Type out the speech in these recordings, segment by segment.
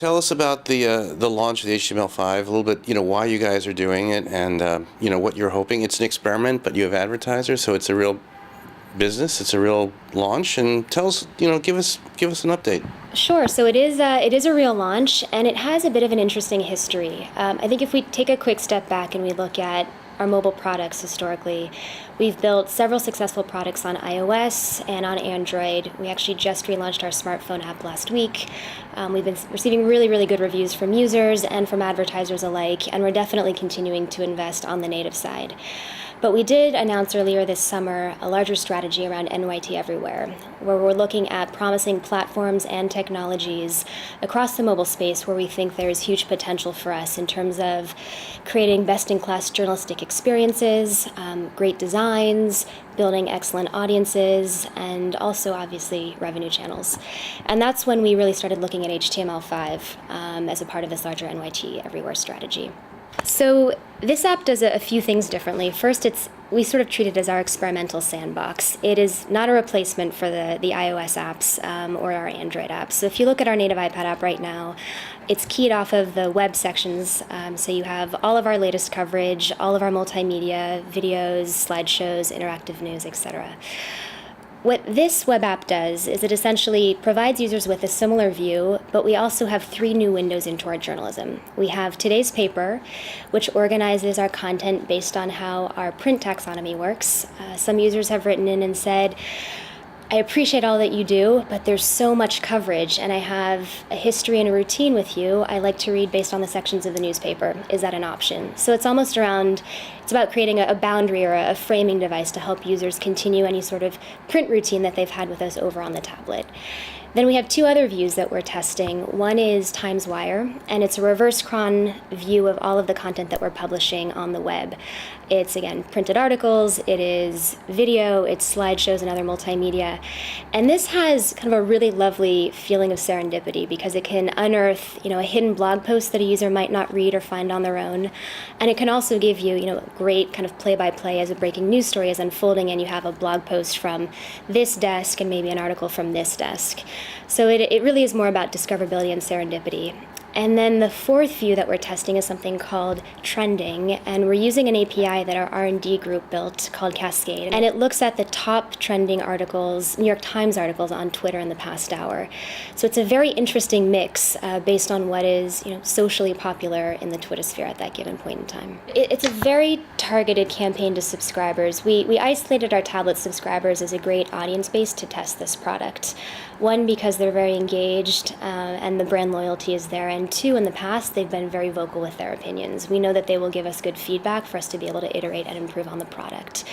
Tell us about the launch of the HTML5, a little bit, why you guys are doing it and, what you're hoping. It's an experiment, but you have advertisers, so it's a real business. It's a real launch. And tell us, give us an update. Sure. So it is a real launch, and it has a bit of an interesting history. I think if we take a quick step back and we look at our mobile products historically, we've built several successful products on iOS and on Android. We actually just relaunched our smartphone app last week. We've been receiving really, really good reviews from users and from advertisers alike, and we're definitely continuing to invest on the native side. But we did announce earlier this summer a larger strategy around NYT Everywhere, where we're looking at promising platforms and technologies across the mobile space where we think there is huge potential for us in terms of creating best-in-class journalistic experiences, great designs, building excellent audiences, and also obviously revenue channels. And that's when we really started looking at HTML5 as a part of this larger NYT Everywhere strategy. So this app does a few things differently. First, we sort of treat it as our experimental sandbox. It is not a replacement for the iOS apps or our Android apps. So if you look at our native iPad app right now, it's keyed off of the web sections. So you have all of our latest coverage, all of our multimedia, videos, slideshows, interactive news, etc. What this web app does is it essentially provides users with a similar view, but we also have 3 new windows into our journalism. We have today's paper, which organizes our content based on how our print taxonomy works. Some users have written in and said, I appreciate all that you do, but there's so much coverage, and I have a history and a routine with you. I like to read based on the sections of the newspaper. Is that an option? So it's about creating a boundary or a framing device to help users continue any sort of print routine that they've had with us over on the tablet. Then we have 2 other views that we're testing. One is Times Wire, and it's a reverse cron view of all of the content that we're publishing on the web. It's, again, printed articles, it is video, it's slideshows and other multimedia. And this has kind of a really lovely feeling of serendipity because it can unearth, a hidden blog post that a user might not read or find on their own. And it can also give you, great kind of play-by-play as a breaking news story is unfolding and you have a blog post from this desk and maybe an article from this desk. So it really is more about discoverability and serendipity. And then the 4th view that we're testing is something called trending, and we're using an API that our R&D group built called Cascade, and it looks at the top trending articles, New York Times articles on Twitter in the past hour. So it's a very interesting mix based on what is socially popular in the Twitter sphere at that given point in time. It's a very targeted campaign to subscribers. We isolated our tablet subscribers as a great audience base to test this product. 1, because they're very engaged and the brand loyalty is there, and 2, in the past, they've been very vocal with their opinions. We know that they will give us good feedback for us to be able to iterate and improve on the product.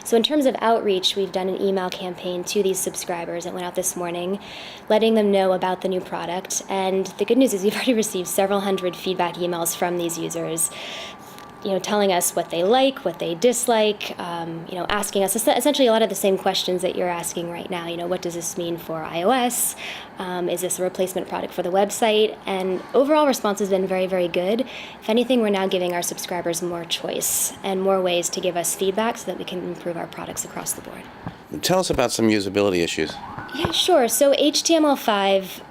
So in terms of outreach, we've done an email campaign to these subscribers that went out this morning, letting them know about the new product. And the good news is we've already received several hundred feedback emails from these users, telling us what they like, what they dislike, asking us essentially a lot of the same questions that you're asking right now. What does this mean for iOS? Is this a replacement product for the website? And overall response has been very, very good. If anything, we're now giving our subscribers more choice and more ways to give us feedback so that we can improve our products across the board. Tell us about some usability issues. Yeah, sure. So HTML5,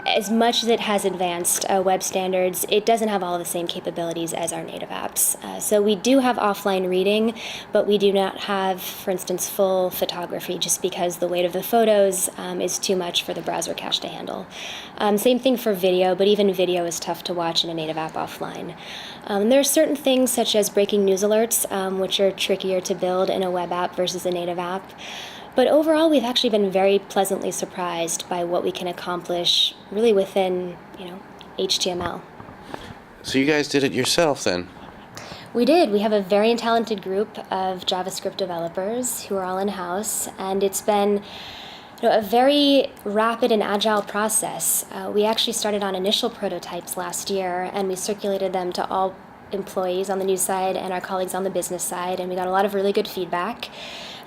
as much as it has advanced web standards, it doesn't have all of the same capabilities as our native apps. So we do have offline reading, but we do not have, for instance, full photography just because the weight of the photos is too much for the browser cache to handle. Same thing for video, but even video is tough to watch in a native app offline. There are certain things such as breaking news alerts, which are trickier to build in a web app versus a native app. But overall, we've actually been very pleasantly surprised by what we can accomplish really within, HTML. So you guys did it yourself then? We did. We have a very talented group of JavaScript developers who are all in-house, and it's been a very rapid and agile process. We actually started on initial prototypes last year, and we circulated them to all employees on the news side and our colleagues on the business side, and we got a lot of really good feedback.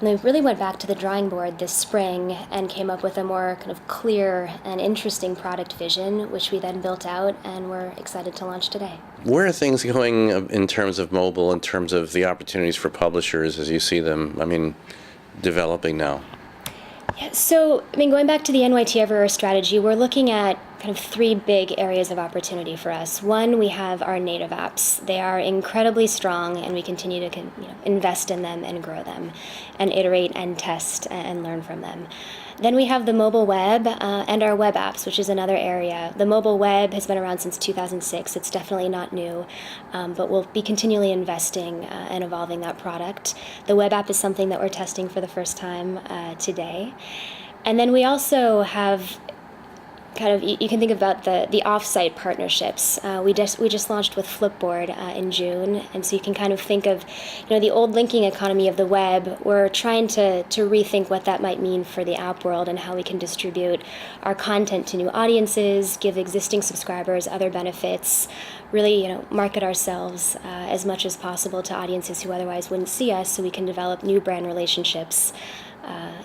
And we really went back to the drawing board this spring and came up with a more kind of clear and interesting product vision, which we then built out, and we're excited to launch today. Where are things going in terms of mobile, in terms of the opportunities for publishers as you see them, developing now? Yeah, so, going back to the NYT Everywhere strategy, we're looking at kind of three big areas of opportunity for us. One, we have our native apps. They are incredibly strong, and we continue to invest in them and grow them and iterate and test and learn from them. Then we have the mobile web and our web apps, which is another area. The mobile web has been around since 2006. It's definitely not new, but we'll be continually investing and evolving that product. The web app is something that we're testing for the first time today. And then we also have you can think about the off-site partnerships. We just launched with Flipboard in June, and so you can kind of think of, the old linking economy of the web. We're trying to rethink what that might mean for the app world and how we can distribute our content to new audiences, give existing subscribers other benefits, really, market ourselves as much as possible to audiences who otherwise wouldn't see us, so we can develop new brand relationships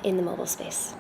in the mobile space.